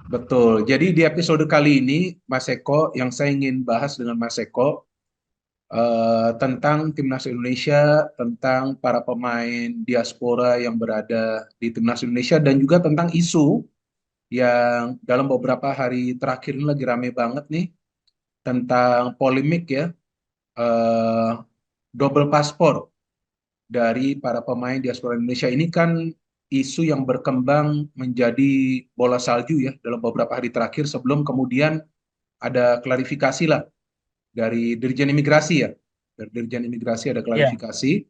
Betul. Jadi di episode kali ini, Mas Eko, yang saya ingin bahas dengan Mas Eko tentang timnas Indonesia, tentang para pemain diaspora yang berada di timnas Indonesia, dan juga tentang isu yang dalam beberapa hari terakhir ini lagi rame banget nih tentang polemik ya, eh, double paspor dari para pemain diaspora Indonesia ini kan isu yang berkembang menjadi bola salju ya dalam beberapa hari terakhir sebelum kemudian ada klarifikasi lah dari Dirjen Imigrasi ya. Dari Dirjen Imigrasi ada Ya, klarifikasi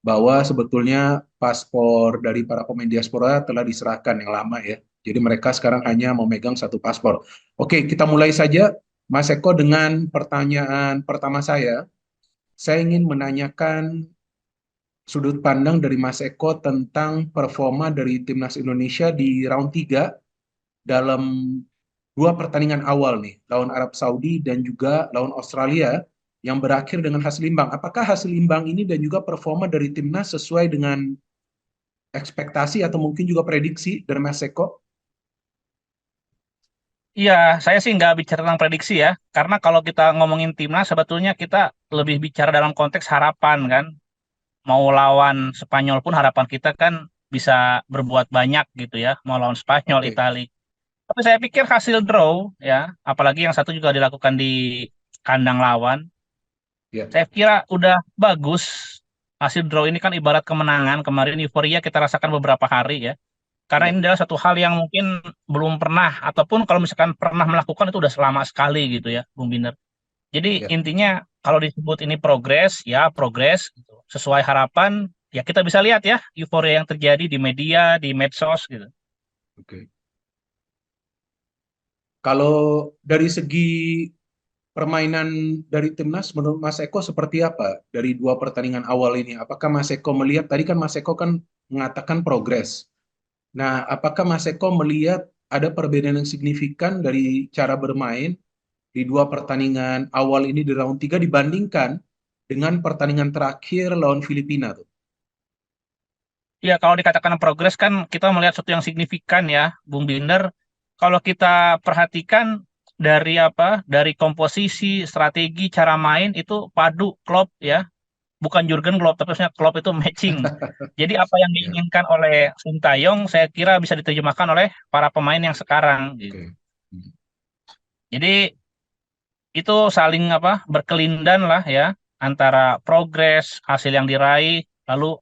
bahwa sebetulnya paspor dari para pemain diaspora telah diserahkan yang lama ya. Jadi mereka sekarang hanya memegang satu paspor. Oke, kita mulai saja Mas Eko dengan pertanyaan pertama saya. Saya ingin menanyakan sudut pandang dari Mas Eko tentang performa dari timnas Indonesia di round 3 dalam dua pertandingan awal nih, lawan Arab Saudi dan juga lawan Australia yang berakhir dengan hasil imbang. Apakah hasil imbang ini dan juga performa dari timnas sesuai dengan ekspektasi atau mungkin juga prediksi dari Mas Eko? iya, saya sih nggak bicara tentang prediksi ya, karena kalau kita ngomongin timnas, sebetulnya kita lebih bicara dalam konteks harapan kan. Mau lawan Spanyol pun harapan kita kan bisa berbuat banyak gitu ya, mau lawan Spanyol, Oke, Italia. Tapi saya pikir hasil draw ya, apalagi yang satu juga dilakukan di kandang lawan, ya. saya kira udah bagus. Hasil draw ini kan ibarat kemenangan, kemarin euforia kita rasakan beberapa hari ya. Karena Ya, ini adalah satu hal yang mungkin belum pernah, ataupun kalau misalkan pernah melakukan itu udah lama sekali gitu ya, Bung Binder. Jadi ya. intinya kalau disebut ini progres, ya progres gitu. Sesuai harapan, ya kita bisa lihat ya euforia yang terjadi di media, di medsos gitu. Oke. Kalau dari segi permainan dari timnas menurut Mas Eko seperti apa dari dua pertandingan awal ini? Apakah Mas Eko melihat tadi kan Mas Eko kan mengatakan progres. Nah, apakah Mas Eko melihat ada perbedaan yang signifikan dari cara bermain di dua pertandingan awal ini di round 3 dibandingkan dengan pertandingan terakhir lawan Filipina tuh? Ya kalau dikatakan progres kan kita melihat sesuatu yang signifikan ya, Bung Binder. Kalau kita perhatikan dari apa, dari komposisi, strategi, cara main itu padu klop ya, bukan Jurgen Klopp, tapi maksudnya Klopp itu matching. Jadi apa yang Ya, diinginkan oleh Sintayong, saya kira bisa diterjemahkan oleh para pemain yang sekarang. Gitu. oke. Hmm. Jadi itu saling apa berkelindan lah ya antara progres hasil yang diraih, lalu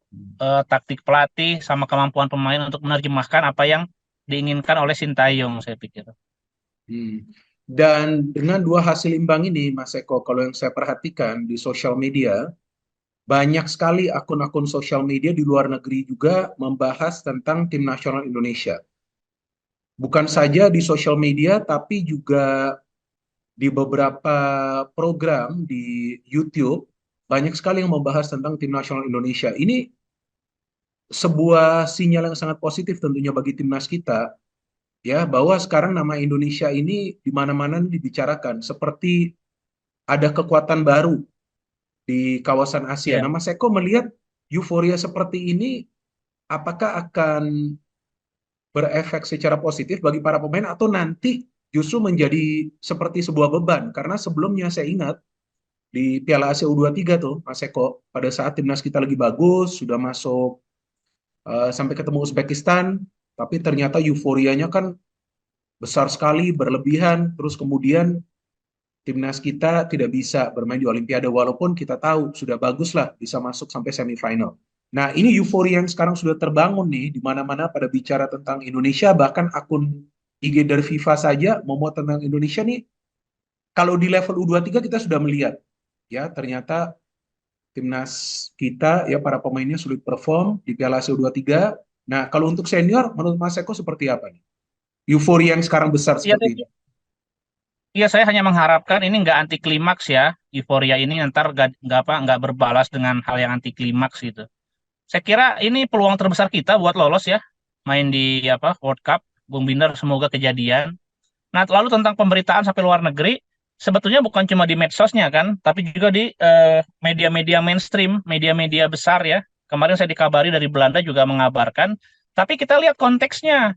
taktik pelatih sama kemampuan pemain untuk menerjemahkan apa yang diinginkan oleh Sintayong, saya pikir. Hmm. Dan dengan dua hasil imbang ini, Mas Eko, kalau yang saya perhatikan di sosial media, banyak sekali akun-akun sosial media di luar negeri juga membahas tentang tim nasional Indonesia. Bukan saja di sosial media, tapi juga di beberapa program di YouTube, banyak sekali yang membahas tentang tim nasional Indonesia. Ini sebuah sinyal yang sangat positif tentunya bagi timnas kita, ya, bahwa sekarang nama Indonesia ini di mana-mana dibicarakan, seperti ada kekuatan baru di kawasan Asia. Ya, Nah, Mas Eko melihat euforia seperti ini, apakah akan berefek secara positif bagi para pemain atau nanti justru menjadi seperti sebuah beban? Karena sebelumnya saya ingat di Piala Asia U23 tuh, Mas Eko, pada saat timnas kita lagi bagus, sudah masuk sampai ketemu Uzbekistan, tapi ternyata euforianya kan besar sekali, berlebihan, terus kemudian timnas kita tidak bisa bermain di Olimpiade walaupun kita tahu sudah bagus lah bisa masuk sampai semifinal. Nah, ini euforia yang sekarang sudah terbangun nih di mana-mana pada bicara tentang Indonesia, bahkan akun IG dari FIFA saja memuat tentang Indonesia nih. Kalau di level U23 kita sudah melihat ya ternyata timnas kita ya para pemainnya sulit perform di Piala Asia U23. Nah, kalau untuk senior menurut Mas Eko seperti apa nih? Euforia yang sekarang besar iya, seperti ini. iya, saya hanya mengharapkan ini nggak anti klimaks ya, euforia ini ntar nggak berbalas dengan hal yang anti klimaks gitu. Saya kira ini peluang terbesar kita buat lolos ya, main di apa World Cup. Bung Binder, semoga kejadian. Nah, lalu tentang pemberitaan sampai luar negeri, sebetulnya bukan cuma di medsosnya kan, tapi juga di media-media mainstream, media-media besar ya. Kemarin saya dikabari dari Belanda juga mengabarkan. Tapi kita lihat konteksnya.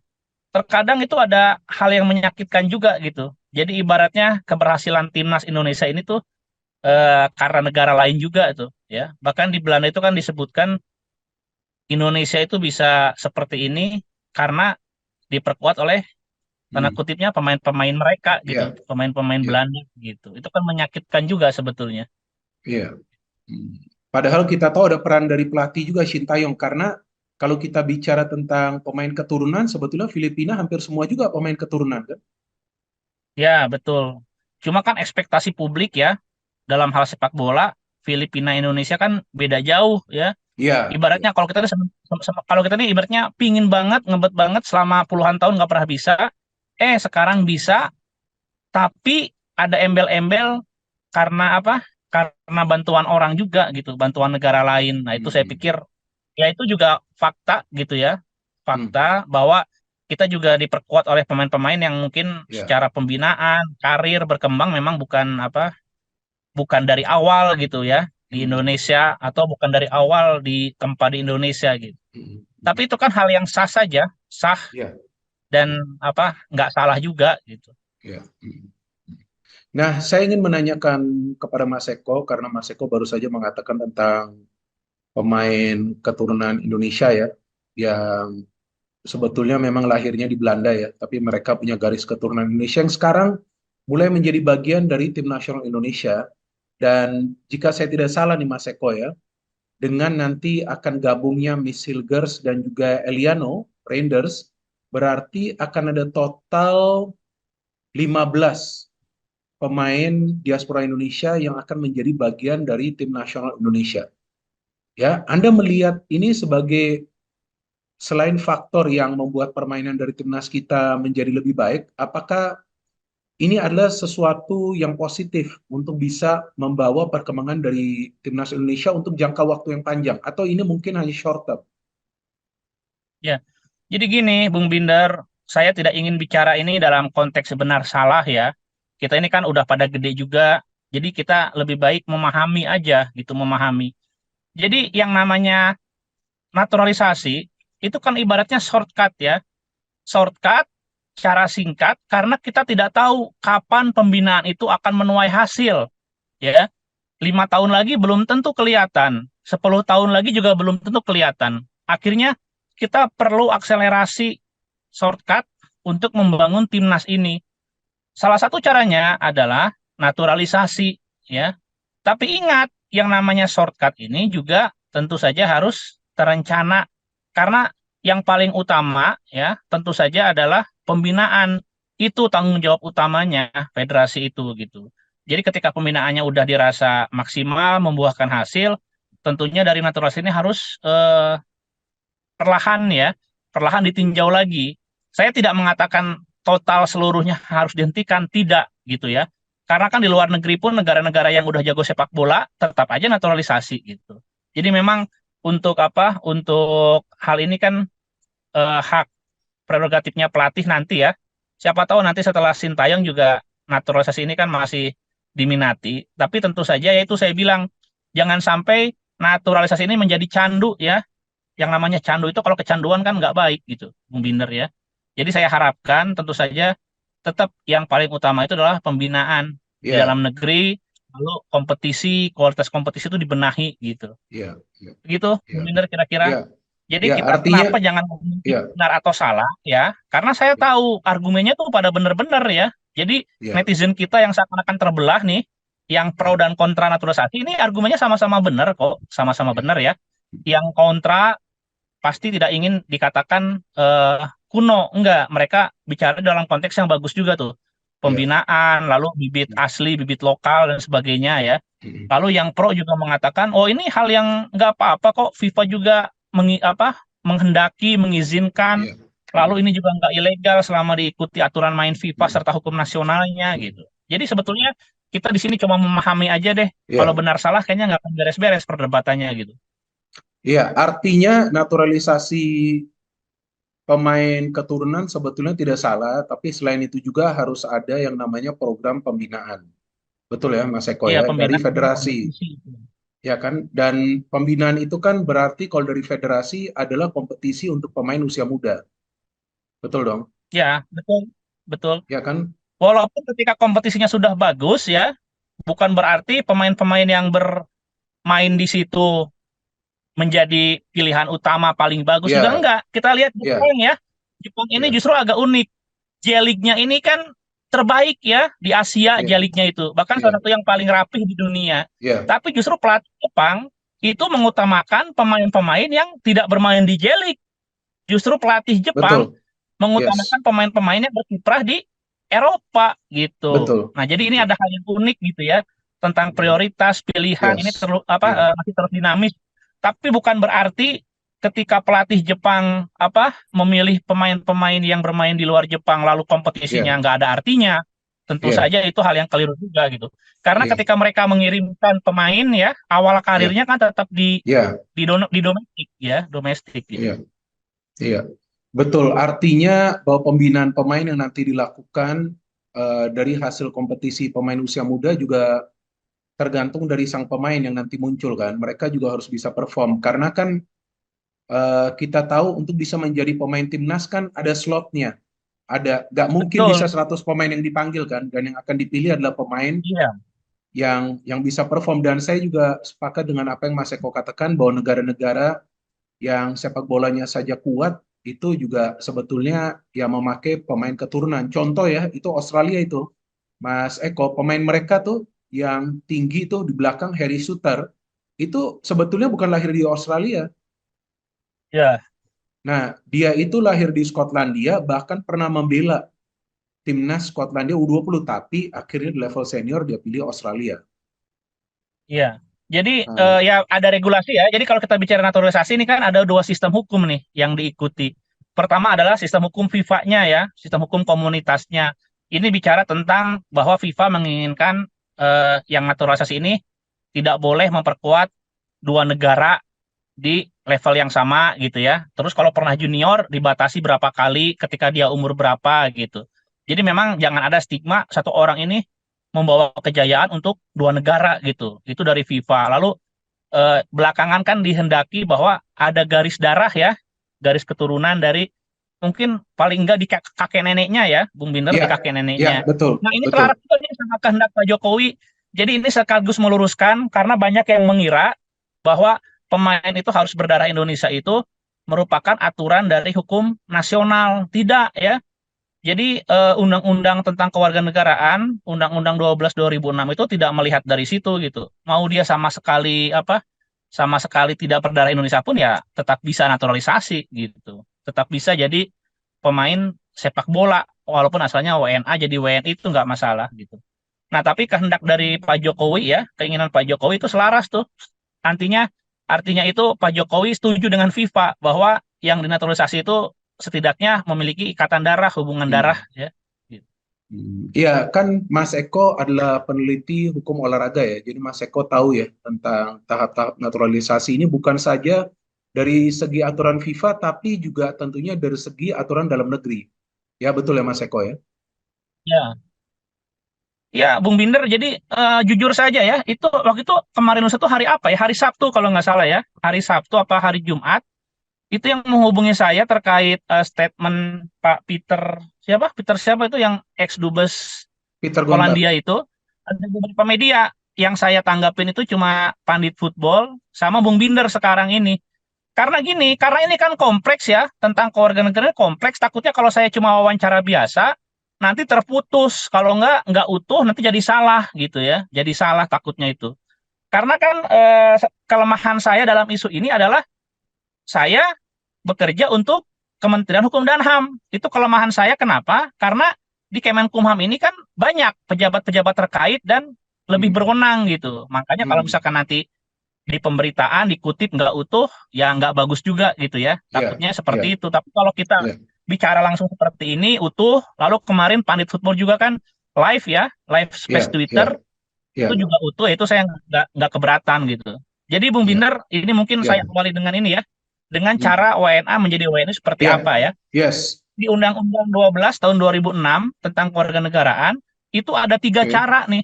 terkadang itu ada hal yang menyakitkan juga gitu. Jadi ibaratnya keberhasilan timnas Indonesia ini tuh karena negara lain juga tuh ya. Bahkan di Belanda itu kan disebutkan Indonesia itu bisa seperti ini karena diperkuat oleh tanda Hmm. kutipnya pemain-pemain mereka gitu, Iya, pemain-pemain iya, Belanda gitu. Itu kan menyakitkan juga sebetulnya. iya. Hmm. Padahal kita tahu ada peran dari pelatih juga Sintayong karena kalau kita bicara tentang pemain keturunan, sebetulnya Filipina hampir semua juga pemain keturunan kan? Ya, betul. Cuma kan ekspektasi publik ya dalam hal sepak bola Filipina Indonesia kan beda jauh ya. Iya, iya. Ibaratnya kalau kita nih kalau kita nih ibaratnya pingin banget ngebet banget selama puluhan tahun nggak pernah bisa, sekarang bisa, tapi ada embel-embel karena apa? Karena bantuan orang juga gitu, bantuan negara lain. Nah itu saya Hmm. pikir ya itu juga fakta gitu ya, Hmm. fakta bahwa kita juga diperkuat oleh pemain-pemain yang mungkin Iya. secara pembinaan, karir berkembang memang bukan apa, bukan dari awal gitu ya di Hmm. Indonesia atau bukan dari awal di tempat di Indonesia gitu. Hmm. Tapi Hmm. itu kan hal yang sah saja, sah Iya. dan Hmm. apa nggak salah juga gitu. Iya. Hmm. Nah, saya ingin menanyakan kepada Mas Eko karena Mas Eko baru saja mengatakan tentang pemain keturunan Indonesia ya, yang sebetulnya memang lahirnya di Belanda ya, tapi mereka punya garis keturunan Indonesia yang sekarang mulai menjadi bagian dari tim nasional Indonesia. Dan jika saya tidak salah nih Mas Eko ya, dengan nanti akan gabungnya Miss Hilgers dan juga Eliano Reinders, berarti akan ada total 15 pemain diaspora Indonesia yang akan menjadi bagian dari tim nasional Indonesia. Ya, Anda melihat ini sebagai selain faktor yang membuat permainan dari timnas kita menjadi lebih baik, apakah ini adalah sesuatu yang positif untuk bisa membawa perkembangan dari timnas Indonesia untuk jangka waktu yang panjang, atau ini mungkin hanya short term? Ya, jadi gini, Bung Binder, saya tidak ingin bicara ini dalam konteks benar salah ya. Kita ini kan udah pada gede juga, jadi kita lebih baik memahami aja gitu, memahami. Jadi yang namanya naturalisasi itu kan ibaratnya shortcut ya, shortcut cara singkat karena kita tidak tahu kapan pembinaan itu akan menuai hasil ya. 5 tahun lagi belum tentu kelihatan, 10 tahun lagi juga belum tentu kelihatan. Akhirnya kita perlu akselerasi shortcut untuk membangun timnas ini. Salah satu caranya adalah naturalisasi, ya. Tapi ingat, yang namanya shortcut ini juga tentu saja harus terencana. Karena yang paling utama, ya, tentu saja adalah pembinaan. Itu tanggung jawab utamanya federasi itu, gitu. Jadi ketika pembinaannya udah dirasa maksimal, membuahkan hasil, tentunya dari naturalisasi ini harus perlahan ya, perlahan ditinjau lagi. Saya tidak mengatakan total seluruhnya harus dihentikan, tidak gitu ya. Karena kan di luar negeri pun negara-negara yang udah jago sepak bola tetap aja naturalisasi gitu. Jadi memang untuk apa? Untuk hal ini kan hak prerogatifnya pelatih nanti ya. Siapa tahu nanti setelah Sintayong juga naturalisasi ini kan masih diminati. Tapi tentu saja ya itu saya bilang jangan sampai naturalisasi ini menjadi candu ya, yang namanya candu itu kalau kecanduan kan nggak baik gitu, Bung Binder ya. Jadi saya harapkan tentu saja tetap yang paling utama itu adalah pembinaan di Ya, dalam negeri, lalu kompetisi, kualitas kompetisi itu dibenahi gitu. ya, ya, Gitu, Bung ya, Binder kira-kira. ya, Jadi ya. kita Artinya, kenapa jangan ngomong itu ya, benar atau salah ya? Karena saya ya, tahu argumennya tuh pada benar-benar ya. Jadi ya, netizen kita yang seakan-akan terbelah nih, yang pro ya, dan kontra naturalisasi ini argumennya sama-sama benar kok, sama-sama ya, benar ya. Yang kontra pasti tidak ingin dikatakan kuno. Enggak, mereka bicara dalam konteks yang bagus juga tuh. ya. Pembinaan, lalu bibit asli, bibit lokal dan sebagainya ya. Lalu yang pro juga mengatakan, oh ini hal yang nggak apa-apa kok. FIFA juga menghendaki, mengizinkan. Ya. Lalu ini juga nggak ilegal selama diikuti aturan main FIFA serta hukum nasionalnya gitu. Jadi sebetulnya kita di sini cuma memahami aja deh. Kalau Ya, benar salah kayaknya nggak akan beres-beres perdebatannya gitu. ya. Artinya naturalisasi pemain keturunan sebetulnya tidak salah, tapi selain itu juga harus ada yang namanya program pembinaan. Betul ya, Mas Eko Iya, ya, dari pembinaan federasi, kompetisi. ya kan? Dan pembinaan itu kan berarti kalau dari federasi adalah kompetisi untuk pemain usia muda. Betul dong? Ya, betul, betul. ya kan? Walaupun ketika kompetisinya sudah bagus ya, bukan berarti pemain-pemain yang bermain di situ menjadi pilihan utama paling bagus juga Ya, enggak. Kita lihat ya, Jepang ya. Jepang ini ya, justru agak unik. J-League-nya ini kan terbaik ya di Asia ya, J-League-nya itu. Bahkan salah ya, satu yang paling rapih di dunia. ya, Tapi justru pelatih Jepang itu mengutamakan pemain-pemain yang tidak bermain di J-League. Justru pelatih Jepang betul, yes, mengutamakan pemain-pemain yang berkiprah di Eropa gitu. betul, Nah, jadi ini betul, ada hal yang unik gitu ya tentang prioritas pilihan ini yes, ya, masih terus dinamis. Tapi bukan berarti ketika pelatih Jepang memilih pemain-pemain yang bermain di luar Jepang lalu kompetisinya ya, nggak ada artinya. Tentu ya, saja itu hal yang keliru juga gitu. Karena ya, ketika mereka mengirimkan pemain ya awal ya, karirnya kan tetap ya, di domestik ya, domestik gitu. ya, iya, betul. Artinya bahwa pembinaan pemain yang nanti dilakukan dari hasil kompetisi pemain usia muda juga tergantung dari sang pemain yang nanti muncul kan. Mereka juga harus bisa perform karena kan kita tahu untuk bisa menjadi pemain timnas kan ada slotnya. Nggak mungkin bisa Betul. 100 pemain yang dipanggil kan, dan yang akan dipilih adalah pemain Iya. yang bisa perform. Dan saya juga sepakat dengan apa yang Mas Eko katakan bahwa negara-negara yang sepak bolanya saja kuat itu juga sebetulnya ya memakai pemain keturunan. Contoh ya, itu Australia itu. Mas Eko, pemain mereka tuh yang tinggi tuh di belakang Harry Suter itu sebetulnya bukan lahir di Australia. Ya. Nah, dia itu lahir di Skotlandia, bahkan pernah membela timnas Skotlandia U20, tapi akhirnya di level senior dia pilih Australia. Iya. Jadi Nah, ya ada regulasi ya. Jadi kalau kita bicara naturalisasi ini kan ada dua sistem hukum nih yang diikuti. Pertama adalah sistem hukum FIFA-nya ya, sistem hukum komunitasnya. Ini bicara tentang bahwa FIFA menginginkan yang naturalisasi ini tidak boleh memperkuat dua negara di level yang sama gitu ya. Terus kalau pernah junior dibatasi berapa kali ketika dia umur berapa gitu. Jadi memang jangan ada stigma satu orang ini membawa kejayaan untuk dua negara gitu. Itu dari FIFA. Lalu belakangan kan dihendaki bahwa ada garis darah ya, garis keturunan dari mungkin paling enggak di kakek neneknya ya, Bung Binder ya, di kakek ya, neneknya. betul, Nah ini betul. selaras juga nih sama kehendak Pak Jokowi. Jadi ini sekaligus meluruskan karena banyak yang mengira bahwa pemain itu harus berdarah Indonesia itu merupakan aturan dari hukum nasional. Tidak ya. Jadi undang-undang tentang kewarganegaraan, Undang-Undang 12 2006 itu tidak melihat dari situ gitu. Mau dia sama sekali sama sekali tidak berdarah Indonesia pun ya tetap bisa naturalisasi gitu. Tetap bisa jadi pemain sepak bola walaupun asalnya WNA jadi WNI itu nggak masalah gitu. Nah, tapi kehendak dari Pak Jokowi ya, keinginan Pak Jokowi itu selaras tuh. Artinya artinya itu Pak Jokowi setuju dengan FIFA bahwa yang dinaturalisasi itu setidaknya memiliki ikatan darah, hubungan darah Hmm. ya. Gitu. Iya, kan Mas Eko adalah peneliti hukum olahraga ya. Jadi Mas Eko tahu ya tentang tahap-tahap naturalisasi ini bukan saja dari segi aturan FIFA, tapi juga tentunya dari segi aturan dalam negeri. Ya, betul ya Mas Eko ya. Ya, ya, Bung Binder. Jadi jujur saja ya, itu waktu itu kemarin lusa itu hari apa ya? Hari Sabtu kalau nggak salah ya. Hari Sabtu apa hari Jumat? Itu yang menghubungi saya terkait statement Pak Peter siapa? Peter siapa itu yang ex dubes Peter Polandia Gonta. itu. Ada beberapa media yang saya tanggapin itu cuma Pandit Football sama Bung Binder sekarang ini. Karena gini, karena ini kan kompleks ya, tentang kewarganegaraan kompleks. Takutnya kalau saya cuma wawancara biasa, nanti terputus. Kalau nggak utuh, nanti jadi salah gitu ya. Jadi salah takutnya itu. Karena kan kelemahan saya dalam isu ini adalah saya bekerja untuk Kementerian Hukum dan HAM. Itu kelemahan saya kenapa? Karena di Kemenkumham ini kan banyak pejabat-pejabat terkait dan lebih Hmm. berwenang gitu. Makanya kalau Hmm. misalkan nanti di pemberitaan dikutip nggak utuh, ya nggak bagus juga gitu ya. Ya, Takutnya seperti ya, itu. Tapi kalau kita ya, bicara langsung seperti ini utuh, lalu kemarin Pandit Football juga kan live ya, live space ya, Twitter ya, itu ya, juga utuh, itu saya nggak keberatan gitu. Jadi Bung ya, Binder, ini mungkin saya ya. awali dengan ini ya, dengan Hmm. cara WNA menjadi WNI seperti Ya, apa ya. yes. Di Undang-Undang 12 tahun 2006 tentang kewarganegaraan, itu ada tiga Oke, cara nih.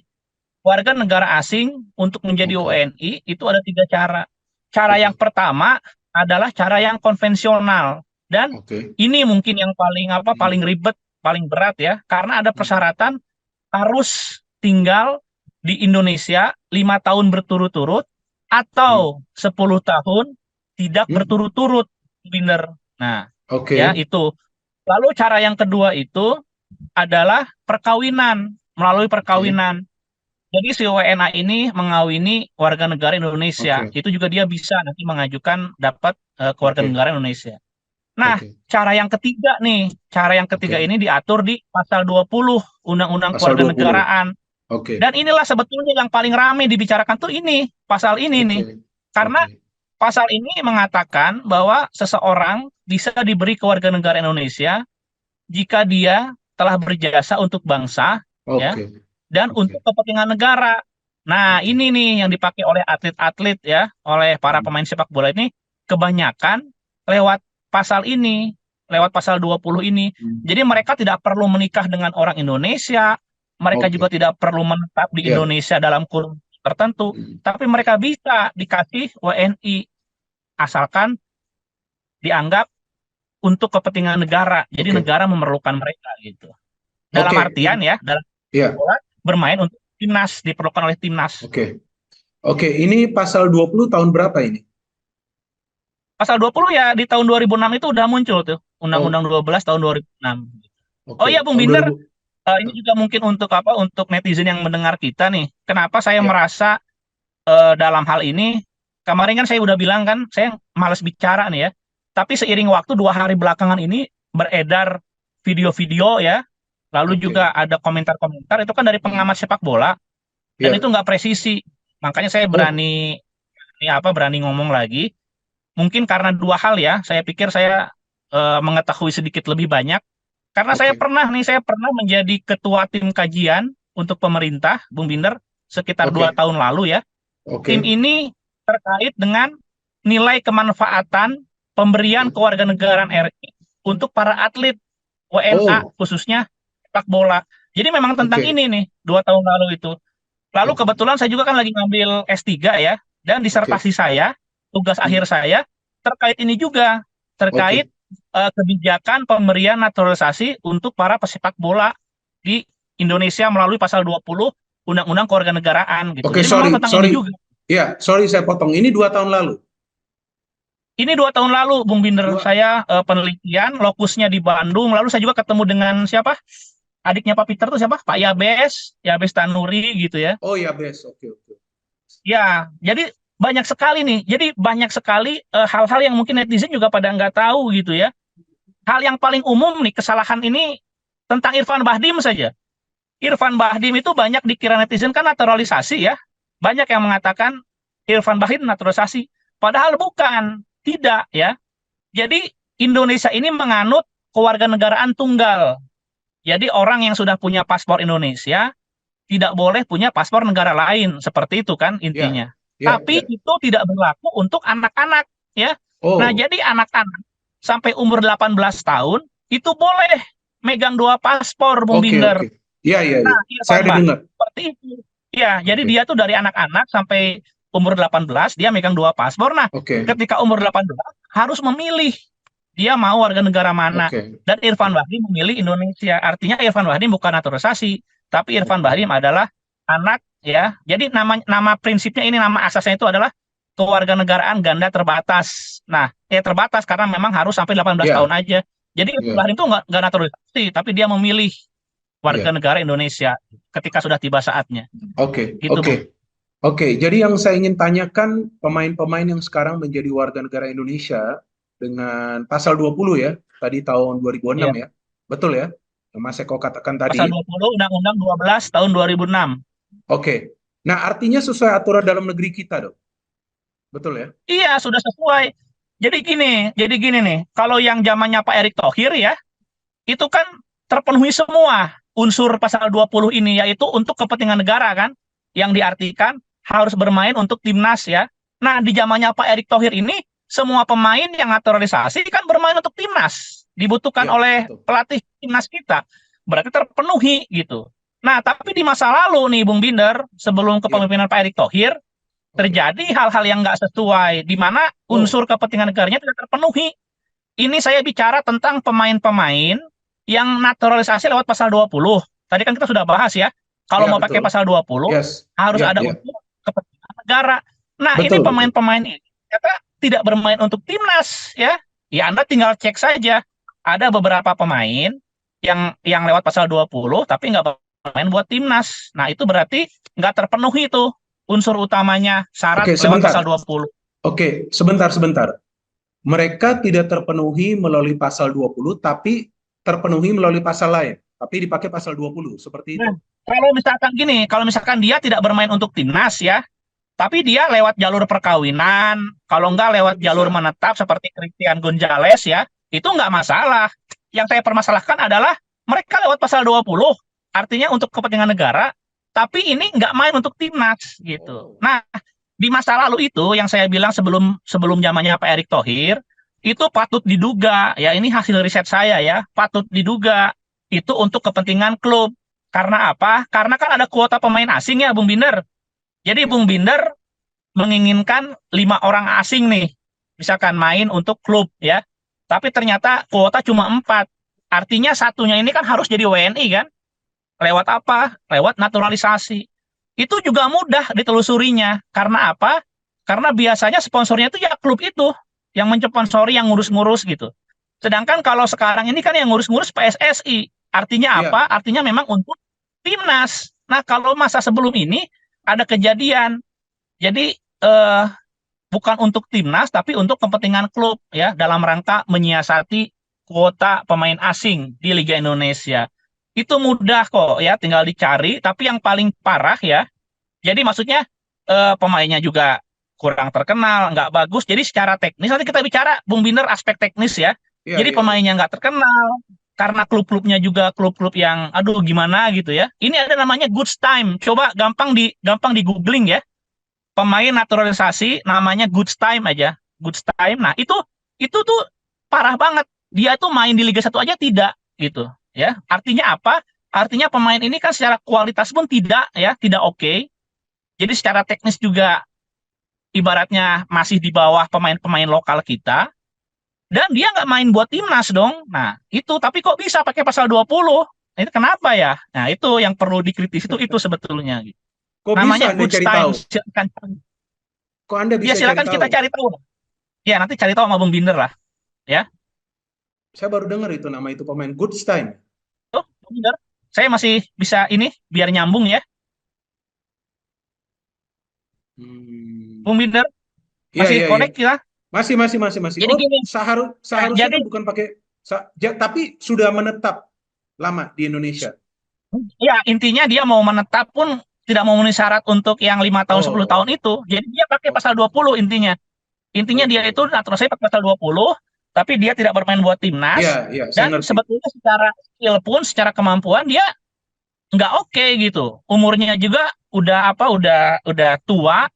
Warga negara asing untuk menjadi oke, WNI itu ada tiga cara. Cara yang oke, pertama adalah cara yang konvensional. Dan Oke. ini mungkin yang paling Hmm. ribet, paling berat ya, karena ada Hmm. persyaratan harus tinggal di Indonesia 5 tahun berturut-turut Hmm. atau 10 tahun tidak Hmm. berturut-turut, Binder. Nah, ya Oke. itu. Lalu cara yang kedua itu adalah perkawinan, melalui Oke. perkawinan. Jadi si WNA ini mengawini warga negara Indonesia. Oke. Itu juga dia bisa nanti mengajukan dapat Oke. kewarganegaraan Indonesia. Nah, Oke. cara yang ketiga Oke. ini diatur di pasal 20 Undang-Undang Pasal 20. Kewarganegaraan. Oke. Dan inilah sebetulnya yang paling ramai dibicarakan tuh ini, pasal ini nih. Oke. Karena Oke. pasal ini mengatakan bahwa seseorang bisa diberi kewarganegaraan Indonesia jika dia telah berjasa untuk bangsa, ya, Oke. dan untuk Oke. kepentingan negara. Nah, Oke. ini nih yang dipakai oleh atlet-atlet ya, oleh para Hmm. pemain sepak bola ini kebanyakan lewat pasal ini, lewat pasal 20 ini. Hmm. Jadi mereka tidak perlu menikah dengan orang Indonesia, mereka juga Oke. tidak perlu menetap di Ya. Indonesia dalam kurun tertentu, Hmm. tapi mereka bisa dikasih WNI asalkan dianggap untuk kepentingan negara. Jadi Oke. negara memerlukan mereka gitu. Dalam Oke. artian ya, dalam Ya. bola bermain untuk timnas, diperlukan oleh timnas. Oke. Oke, ini pasal 20 tahun berapa ini? Pasal 20 ya di tahun 2006 itu udah muncul tuh, Oh, Undang-Undang 12 tahun 2006. Oh iya oke. Bung Tahun Binder, 2000. ini juga mungkin untuk untuk netizen yang mendengar kita nih. Kenapa saya Ya. merasa dalam hal ini, kemarin kan saya udah bilang kan, saya malas bicara nih ya. Tapi seiring waktu 2 hari belakangan ini beredar video-video ya, lalu juga Oke. ada komentar-komentar itu kan dari pengamat Hmm. sepak bola dan itu Ya. nggak presisi. Makanya saya Oh, berani ngomong lagi. Mungkin karena 2 hal ya, saya pikir saya mengetahui sedikit lebih banyak. Karena oke. saya pernah menjadi ketua tim kajian untuk pemerintah, Bung Binder, sekitar dua Oke. tahun lalu ya. Tim Oke. ini terkait dengan nilai kemanfaatan pemberian Hah? kewarganegaraan RI untuk para atlet WNA, Oh, khususnya sepak bola. Jadi memang tentang oke. ini nih, 2 tahun lalu itu. Lalu Oke. kebetulan saya juga kan lagi ngambil S3 ya, dan Oke. disertasi saya, tugas akhir Hmm. saya, terkait ini juga, terkait Oke. kebijakan pemberian naturalisasi untuk para pesepak bola di Indonesia melalui pasal 20 Undang-Undang Kewarganegaraan gitu. Oke, Jadi memang sorry, tentang ini sorry. juga. Ya, sorry saya potong. Ini 2 tahun lalu. Ini 2 tahun lalu, Bung Binder, Dua. saya penelitian, lokusnya di Bandung, lalu saya juga ketemu dengan siapa? Adiknya Pak Peter tuh siapa? Pak Yabes, Yabes Tanuri gitu ya. Oh ya, Bes. Oke, oke. Ya, jadi banyak sekali nih. Jadi banyak sekali hal-hal yang mungkin netizen juga pada nggak tahu gitu ya. Hal yang paling umum nih, kesalahan ini tentang Irfan Bahdim saja. Irfan Bahdim itu banyak dikira netizen kan naturalisasi ya. Banyak yang mengatakan Irfan Bahdim naturalisasi. Padahal bukan, tidak ya. Jadi Indonesia ini menganut kewarganegaraan tunggal. Jadi orang yang sudah punya paspor Indonesia tidak boleh punya paspor negara lain. Seperti itu kan Ya, intinya. ya, Tapi ya. itu tidak berlaku untuk anak-anak ya. Nah, Oh, jadi anak-anak sampai umur 18 tahun itu boleh megang 2 paspor, Bung oke, oke. Binder. Iya, iya, iya. Nah, Saya Irfan ada Bahdim dengar. seperti itu. Ya, jadi Oke, dia tuh dari anak-anak sampai umur 18 dia megang 2 paspor. Nah, oke, ketika umur 18 harus memilih dia mau warga negara mana. oke, Dan Irfan Bahdim memilih Indonesia. Artinya Irfan Bahdim bukan naturalisasi, tapi Irfan oke, Bahdim adalah anak ya. Jadi nama prinsipnya ini, nama asasnya itu adalah kewarganegaraan ganda terbatas. Nah, terbatas karena memang harus sampai 18 tahun ya, aja. Jadi Irfan ya, Bahdim itu nggak naturalisasi, tapi dia memilih warga ya. negara Indonesia ketika sudah tiba saatnya. Oke, Gitu, oke, Bung. oke. Jadi yang saya ingin tanyakan pemain-pemain yang sekarang menjadi warga negara Indonesia dengan pasal 20 ya, tadi tahun 2006 Iya. ya. Betul ya? Yang Mas Eko katakan Pasal tadi. 20 Undang-Undang 12 tahun 2006. Oke. Nah, artinya sesuai aturan dalam negeri kita dong. Betul ya? Iya, sudah sesuai. Jadi gini nih, kalau yang zamannya Pak Erick Thohir ya, itu kan terpenuhi semua unsur pasal 20 ini, yaitu untuk kepentingan negara kan, yang diartikan harus bermain untuk timnas ya. Nah, di zamannya Pak Erick Thohir ini, semua pemain yang naturalisasi kan bermain untuk timnas, dibutuhkan Ya, oleh betul. pelatih timnas kita, berarti terpenuhi gitu. Nah, tapi di masa lalu nih, Bung Binder, sebelum Ya, kepemimpinan Pak Erick Thohir, oke. terjadi hal-hal yang nggak sesuai, di mana Oh, unsur kepentingan negaranya tidak terpenuhi. Ini saya bicara tentang pemain-pemain yang naturalisasi lewat pasal 20. Tadi kan kita sudah bahas ya, kalau Ya, mau pakai betul. pasal 20 Yes. harus Ya, ada ya. unsur kepentingan negara. Nah, ini Betul, betul. pemain-pemain ini ternyata tidak bermain untuk timnas ya. Ya Anda tinggal cek saja. Ada beberapa pemain yang lewat pasal 20 tapi nggak bermain buat timnas. Nah, itu berarti nggak terpenuhi itu unsur utamanya syarat Oke, lewat pasal sebentar. 20. Oke, sebentar, sebentar. Mereka tidak terpenuhi melalui pasal 20, tapi terpenuhi melalui pasal lain. Tapi dipakai pasal 20, seperti Nah, itu. kalau misalkan gini, kalau misalkan dia tidak bermain untuk timnas ya, tapi dia lewat jalur perkawinan, kalau enggak lewat Itu jalur bisa. menetap seperti Christian Gonzalez ya, itu enggak masalah. Yang saya permasalahkan adalah mereka lewat pasal 20, artinya untuk kepentingan negara, tapi ini enggak main untuk timnas gitu. Oh. Nah, di masa lalu itu yang saya bilang sebelum sebelum zamannya Pak Erick Thohir, itu patut diduga, ya ini hasil riset saya ya, patut diduga itu untuk kepentingan klub. Karena apa? Karena kan ada kuota pemain asing ya, Bung Binder. Jadi Ya. Bung Binder menginginkan 5 orang asing nih, misalkan main untuk klub ya. Tapi ternyata kuota cuma 4. Artinya satunya ini kan harus jadi WNI kan? Lewat apa? Lewat naturalisasi. Itu juga mudah ditelusurinya. Karena apa? Karena biasanya sponsornya itu ya klub itu yang mensponsori, yang ngurus-ngurus gitu. Sedangkan kalau sekarang ini kan yang ngurus-ngurus PSSI. Artinya Ya. apa? Artinya memang untuk timnas. Nah, kalau masa sebelum ini ada kejadian. Jadi bukan untuk timnas tapi untuk kepentingan klub ya dalam rangka menyiasati kuota pemain asing di Liga Indonesia. Itu mudah kok ya, tinggal dicari. Tapi yang paling parah ya, jadi maksudnya pemainnya juga kurang terkenal, nggak bagus. Jadi secara teknis nanti kita bicara, Bung Binder, aspek teknis ya. Iya, Jadi iya, iya. pemainnya nggak terkenal karena klub-klubnya juga klub-klub yang aduh gimana gitu ya. Ini ada namanya goods time. Coba gampang di googling ya, pemain naturalisasi namanya Goods Time aja. Goods Time. Nah, itu tuh parah banget. Dia tuh main di Liga 1 aja tidak gitu ya. Artinya apa? Artinya pemain ini kan secara kualitas pun tidak ya, tidak oke. Jadi secara teknis juga ibaratnya masih di bawah pemain-pemain lokal kita, dan dia nggak main buat timnas dong. Nah, itu tapi kok bisa pakai pasal 20? Nah, itu kenapa ya? Nah, itu yang perlu dikritisi itu sebetulnya gitu. Kok bisa Namanya Anda Goods cari Time. tahu? Kok Anda Ya bisa cari silakan tahu? kita cari tahu. Ya, nanti cari tahu sama Bung Binder lah. Ya, Saya baru dengar itu nama itu pemain Goodstein. tuh, Bung Binder. Saya masih bisa ini, biar nyambung ya. Hmm. Bung Binder, Iya, masih iya, iya. connect kita? Masih, masih, masih, masih. Jadi Oh, gini, seharusnya jadi kan bukan pakai, tapi sudah menetap lama di Indonesia. ya intinya dia mau menetap pun tidak memenuhi syarat untuk yang 5 tahun 10 tahun Oh, itu. Jadi dia pakai oh, pasal 20 intinya. Intinya dia itu oke. naturalisasi pakai pasal 20, tapi dia tidak bermain buat Iya, timnas, iya, saya dan ngerti. sebetulnya secara skill pun, secara kemampuan dia nggak oke gitu. Umurnya juga udah apa, udah tua.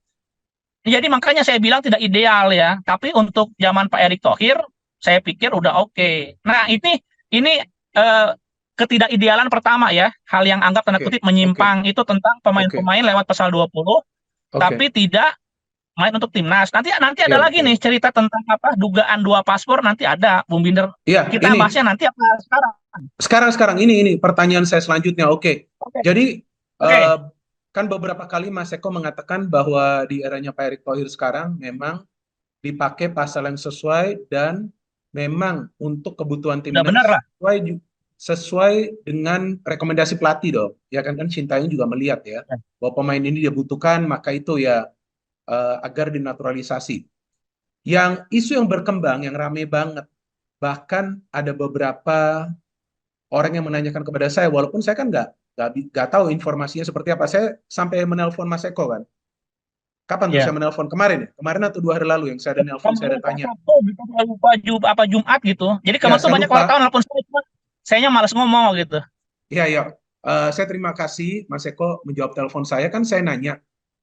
Jadi makanya saya bilang tidak ideal ya. Tapi untuk zaman Pak Erick Thohir, saya pikir udah oke. Nah, ini eh, ketidakidealan pertama ya. Hal yang anggap tanda Oke, kutip oke, menyimpang itu tentang oke, pemain-pemain lewat pasal 20, oke. tapi tidak main untuk timnas. Nanti nanti ada Iya, lagi nih betul. cerita tentang apa dugaan 2 paspor, nanti ada Bung Binder. Iya, Kita ini bahasnya nanti apa sekarang? sekarang ini pertanyaan saya selanjutnya. Oke. Oke. Jadi Oke. eh, kan beberapa kali Mas Eko mengatakan bahwa di eranya Pak Erick Thohir sekarang memang dipakai pasal yang sesuai dan memang untuk kebutuhan Udah benar timnas lah. sesuai dengan rekomendasi pelatih dong. Ya kan kan Sintayong juga melihat ya bahwa pemain ini dia butuhkan maka itu ya agar dinaturalisasi. Yang isu yang berkembang yang rame banget bahkan ada beberapa orang yang menanyakan kepada saya walaupun saya kan nggak tahu informasinya seperti apa. Saya sampai menelpon Mas Eko kan. Kapan tuh saya Ya. menelpon? Kemarin ya? Kemarin atau 2 hari lalu yang saya ada nelpon, saya ada Kemarin tanya. Sabtu gitu, saya lupa apa Jumat gitu. Jadi Ya, kemarin tuh saya banyak wartawan lupa. nelpon saya, cuma sayanya malas ngomong gitu. Ya, ya. Saya terima kasih Mas Eko menjawab telepon saya. Kan saya nanya,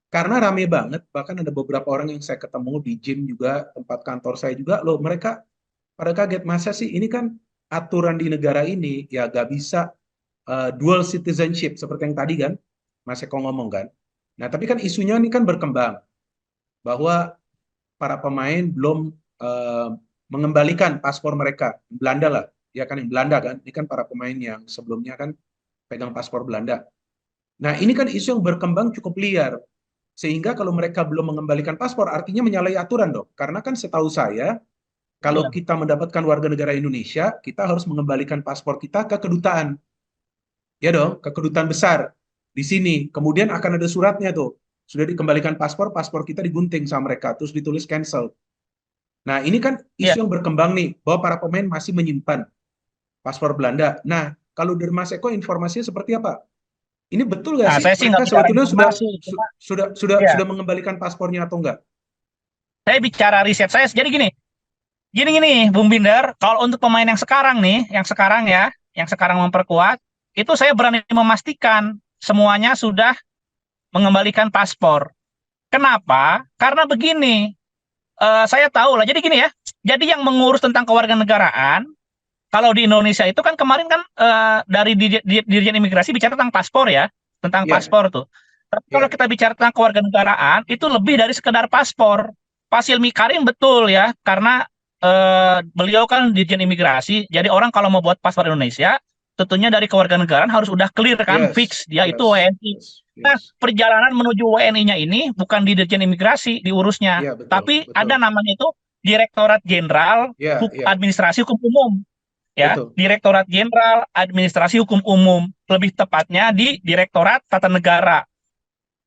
karena rame banget, bahkan ada beberapa orang yang saya ketemu di gym juga, tempat kantor saya juga, loh mereka pada kaget, masa sih ini kan aturan di negara ini, ya gak bisa dual citizenship, seperti yang tadi kan, Mas Eko ngomong kan. Nah, tapi kan isunya ini kan berkembang, bahwa para pemain belum eh, mengembalikan paspor mereka. Belanda lah, ya kan, yang Belanda kan, ini kan para pemain yang sebelumnya kan pegang paspor Belanda. Nah, ini kan isu yang berkembang cukup liar. Sehingga kalau mereka belum mengembalikan paspor, artinya menyalahi aturan dong. Karena kan setahu saya, kalau Iya. kita mendapatkan warga negara Indonesia, kita harus mengembalikan paspor kita ke kedutaan. Ya dong, ke kedutaan besar di sini. Kemudian akan ada suratnya tuh. Sudah dikembalikan paspor, paspor kita digunting sama mereka, terus ditulis cancel. Nah, ini kan Iya. isu yang berkembang nih, bahwa para pemain masih menyimpan paspor Belanda. Nah, kalau dari Mas Eko informasinya seperti apa? Ini betul nggak Nah, sih? saya sih Mereka nggak bicara sebetulnya sudah informasi, cuma ya, sudah mengembalikan paspornya atau enggak? saya bicara riset saya. Jadi gini, gini, Bung Binder, kalau untuk pemain yang sekarang nih, yang sekarang memperkuat, itu saya berani memastikan semuanya sudah mengembalikan paspor. Kenapa? Karena begini, saya tahu lah. Jadi gini ya, jadi yang mengurus tentang kewarganegaraan, kalau di Indonesia itu kan kemarin kan dari Dirjen Imigrasi bicara tentang paspor ya, tentang Iya, paspor tuh. Tapi kalau iya, kita bicara tentang kewarganegaraan, itu lebih dari sekedar paspor. Pak Silmi Karim betul ya, karena beliau kan Dirjen Imigrasi, jadi orang kalau mau buat paspor Indonesia, tentunya dari kewarganegaraan harus udah clear kan, yes, fix dia itu yes, WNI. yes, Nah, yes. perjalanan menuju WNI-nya ini bukan di Dirjen Imigrasi diurusnya, Iya, betul, tapi betul. ada namanya itu Direktorat Jenderal Iya, iya, Administrasi Hukum Umum ya, betul. Direktorat Jenderal Administrasi Hukum Umum, lebih tepatnya di Direktorat Tata Negara.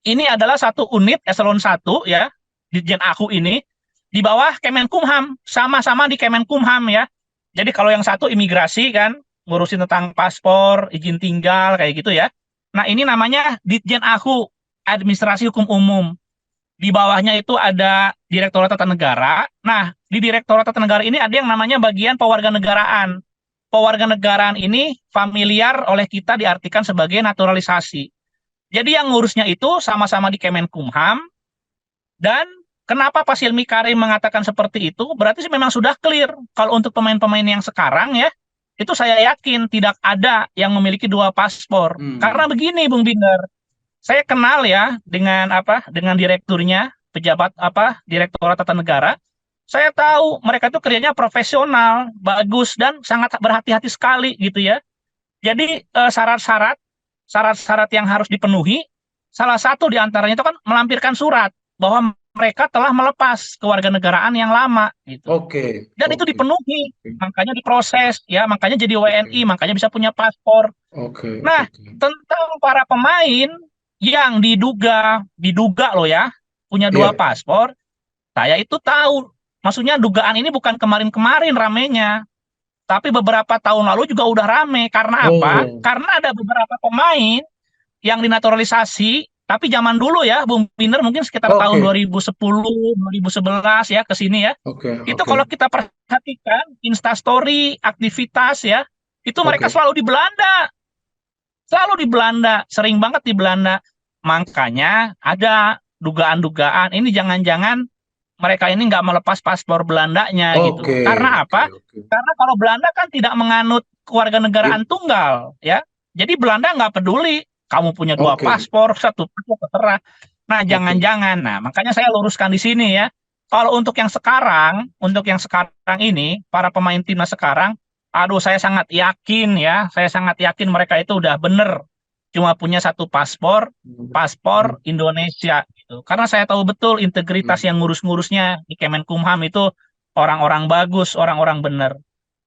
Ini adalah satu unit eselon 1 ya, Ditjen Aku ini di bawah Kemenkumham, sama-sama di Kemenkumham ya. Jadi kalau yang satu imigrasi kan, ngurusin tentang paspor, izin tinggal kayak gitu ya. Nah, ini namanya Ditjen Aku, Administrasi Hukum Umum. Di bawahnya itu ada Direktorat Tata Negara. Nah, di Direktorat Tata Negara ini ada yang namanya bagian pewarganegaraan. Pewarganegaraan ini familiar oleh kita diartikan sebagai naturalisasi. Jadi yang ngurusnya itu sama-sama di Kemenkumham, dan kenapa Pak Silmi Karim mengatakan seperti itu, berarti sih memang sudah clear. Kalau untuk pemain-pemain yang sekarang ya, itu saya yakin tidak ada yang memiliki dua paspor. Karena Hmm. begini Bung Binder, saya kenal ya dengan dengan direkturnya, pejabat Direktorat Tata Negara. Saya tahu mereka itu kerjanya profesional, bagus dan sangat berhati-hati sekali gitu ya. Jadi syarat-syarat yang harus dipenuhi, salah satu di antaranya itu kan melampirkan surat bahwa mereka telah melepas kewarganegaraan yang lama gitu. Oke, Dan itu oke, dipenuhi, oke, makanya diproses ya, makanya jadi WNI, oke, makanya bisa punya paspor. oke, Nah, oke. tentang para pemain yang diduga loh ya, punya dua Iya. paspor, saya itu tahu. Maksudnya dugaan ini bukan kemarin-kemarin ramenya, tapi beberapa tahun lalu juga udah rame. Karena apa? Oh, Karena ada beberapa pemain yang dinaturalisasi, tapi zaman dulu ya, Bung Binder mungkin sekitar tahun oke, 2010, 2011 ya ke sini ya. oke, Itu oke, kalau kita perhatikan Instastory, aktivitas ya, itu mereka oke, selalu di Belanda. Selalu di Belanda, sering banget di Belanda. Makanya ada dugaan-dugaan ini jangan-jangan mereka ini nggak melepas paspor Belandanya gitu. oke, Karena oke, apa? oke. Karena kalau Belanda kan tidak menganut Iya, kewarganegaraan tunggal, ya. Jadi Belanda nggak peduli kamu punya dua oke, paspor, satu paspor terserah. Nah, oke. jangan-jangan. Nah, makanya saya luruskan di sini ya. Kalau untuk yang sekarang ini, para pemain timnas sekarang, aduh saya sangat yakin mereka itu udah bener cuma punya satu paspor, Hmm, paspor Indonesia gitu. Karena saya tahu betul integritas hmm. yang ngurus-ngurusnya di Kemenkumham itu orang-orang bagus, orang-orang benar.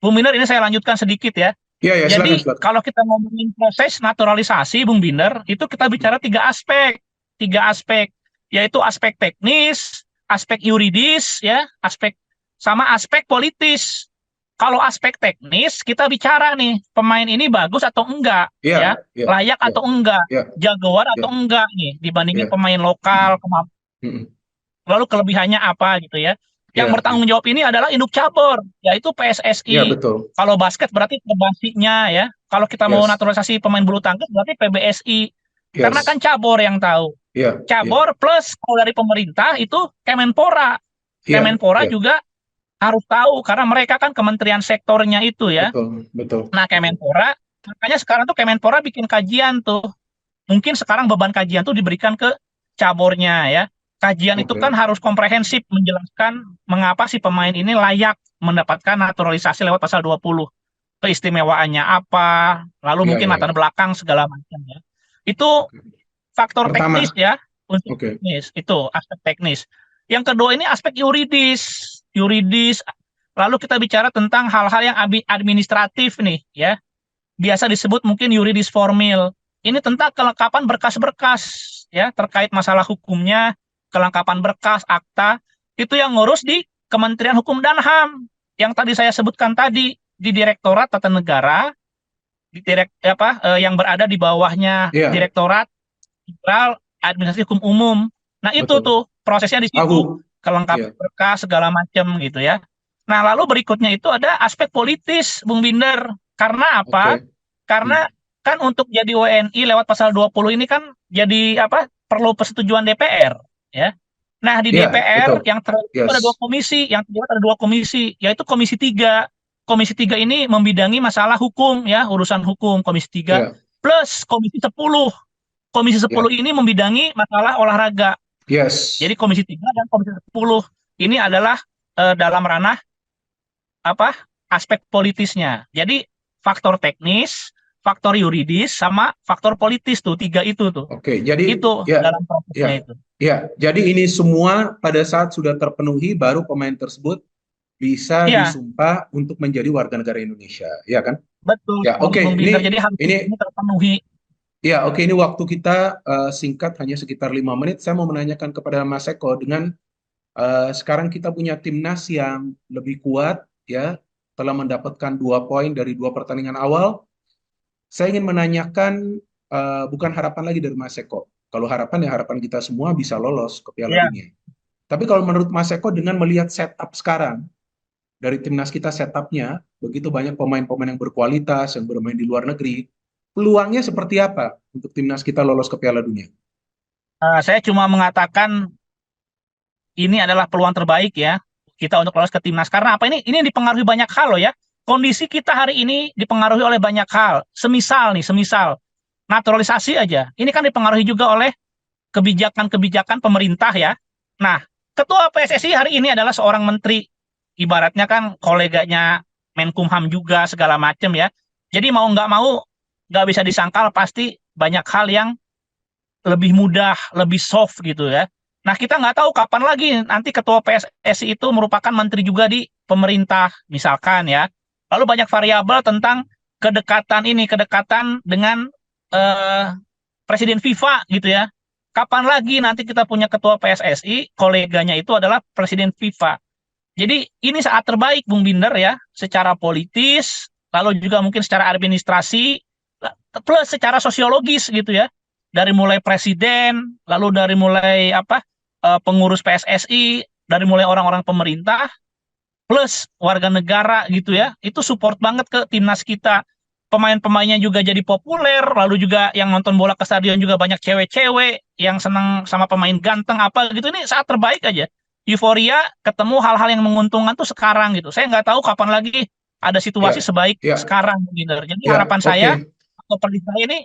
Bung Binder, ini saya lanjutkan sedikit ya. Iya, ya, silakan, Jadi silakan. kalau kita ngomongin proses naturalisasi, Bung Binder, itu kita Hmm. bicara tiga aspek, yaitu aspek teknis, aspek yuridis, ya, sama aspek politis. Kalau aspek teknis, kita bicara nih, pemain ini bagus atau enggak, Iya, ya, iya, layak iya, atau enggak, iya, jagoan iya, atau enggak nih, dibandingin iya. pemain Hmm, lokal, hmm. lalu kelebihannya apa gitu ya. Yang Iya, iya, bertanggung jawab ini adalah induk cabur, yaitu iya, PSSI. betul. Kalau basket berarti Perbasinya ya. Kalau kita mau Yes, naturalisasi pemain bulu tangkis berarti PBSI. Karena kan yes, cabur yang tahu. iya, iya, Cabur plus kalau dari pemerintah itu Kemenpora. iya, Kemenpora iya, juga harus tahu karena mereka kan kementerian sektornya itu ya. betul, betul, Nah, betul. Kemenpora, makanya sekarang tuh Kemenpora bikin kajian tuh. Mungkin sekarang beban kajian tuh diberikan ke cabornya ya. Kajian itu kan Oke. harus komprehensif menjelaskan mengapa si pemain ini layak mendapatkan naturalisasi lewat pasal 20. Keistimewaannya apa, lalu Ya, mungkin ya, latar ya. belakang segala macam ya. Itu Oke. faktor teknis Pertama, ya, unsur oke. teknis, itu aspek teknis. Yang kedua ini aspek yuridis. Yuridis, lalu kita bicara tentang hal-hal yang administratif nih ya. Biasa disebut mungkin yuridis formil. Ini tentang kelengkapan berkas-berkas ya terkait masalah hukumnya, kelengkapan berkas, akta, itu yang ngurus di Kementerian Hukum dan HAM. Yang tadi saya sebutkan tadi di Direktorat Tata Negara, yang berada di bawahnya Iya, Direktorat Jenderal Administrasi Hukum Umum. Nah, itu betul. tuh prosesnya di situ, Aku, kelengkapan ya, berkas segala macam gitu ya. Nah, lalu berikutnya itu ada aspek politis, Bung Binder. Karena apa? oke. Karena Hmm. kan untuk jadi WNI lewat pasal 20 ini kan jadi apa? Perlu persetujuan DPR, ya. Nah, di Iya, DPR betul. yang Yes. ada dua komisi, yang terlibat ada dua komisi, yaitu Komisi 3. Komisi 3 ini membidangi masalah hukum ya, urusan hukum Komisi 3 Ya, plus Komisi 10. Komisi ya. 10 ini membidangi masalah olahraga. Jadi Yes. Komisi 3 dan Komisi 10 ini adalah dalam ranah apa? Aspek politisnya. Jadi faktor teknis, faktor yuridis sama faktor politis tuh, tiga itu tuh. Oke, jadi Itu ya, dalam ya, prosesnya itu. ya. Jadi ini semua pada saat sudah terpenuhi baru pemain tersebut bisa Iya, disumpah untuk menjadi warga negara Indonesia, ya kan? betul Ya, sekali oke. Bung Ini Binder. Jadi harus ini ini terpenuhi. ya, oke. Ini waktu kita singkat hanya sekitar 5 menit. Saya mau menanyakan kepada Mas Eko dengan sekarang kita punya timnas yang lebih kuat, ya, telah mendapatkan 2 poin dari 2 pertandingan awal. Saya ingin menanyakan bukan harapan lagi dari Mas Eko. Kalau harapan ya harapan kita semua bisa lolos ke Piala Iya. Dunia. Tapi kalau menurut Mas Eko dengan melihat setup sekarang dari timnas kita setupnya begitu banyak pemain-pemain yang berkualitas yang bermain di luar negeri, peluangnya seperti apa untuk timnas kita lolos ke Piala Dunia? Saya cuma mengatakan ini adalah peluang terbaik ya kita untuk lolos ke timnas. Karena apa ini dipengaruhi banyak hal loh ya. Kondisi kita hari ini dipengaruhi oleh banyak hal. Semisal naturalisasi aja. Ini kan dipengaruhi juga oleh kebijakan-kebijakan pemerintah ya. Nah, ketua PSSI hari ini adalah seorang menteri. Ibaratnya kan koleganya Menkumham juga segala macam ya. Jadi mau nggak mau nggak bisa disangkal pasti banyak hal yang lebih mudah, lebih soft gitu ya. Nah, kita nggak tahu kapan lagi nanti ketua PSSI itu merupakan menteri juga di pemerintah, misalkan ya. Lalu banyak variabel tentang kedekatan dengan eh, Presiden FIFA gitu ya. Kapan lagi nanti kita punya ketua PSSI, koleganya itu adalah Presiden FIFA. Jadi ini saat terbaik Bung Binder ya, secara politis, lalu juga mungkin secara administrasi, plus secara sosiologis gitu ya. Dari mulai presiden, lalu dari mulai apa pengurus PSSI, dari mulai orang-orang pemerintah, plus warga negara gitu ya. Itu support banget ke timnas kita. Pemain-pemainnya juga jadi populer, lalu juga yang nonton bola ke stadion juga banyak cewek-cewek yang senang sama pemain ganteng apa gitu. Ini saat terbaik aja. Euforia ketemu hal-hal yang menguntungkan tuh sekarang gitu. Saya nggak tahu kapan lagi ada situasi Ya, sebaik ya, sekarang gitu. Jadi ya, harapan saya oke, atau prediksi saya ini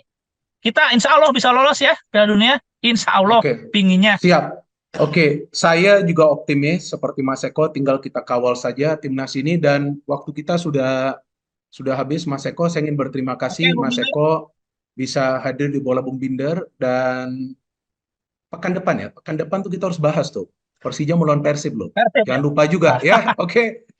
kita insya Allah bisa lolos ya Piala Dunia. Insya Allah oke, pinginnya. siap. Oke, saya juga optimis seperti Mas Eko, tinggal kita kawal saja timnas ini dan waktu kita sudah habis, Mas Eko. Saya ingin berterima Oke, kasih, Bung Mas Binder. Eko, bisa hadir di Bola Bung Binder dan pekan depan ya, pekan depan tuh kita harus bahas tuh Persija melawan Persib loh. Persib Jangan ya. lupa juga ya. Oke.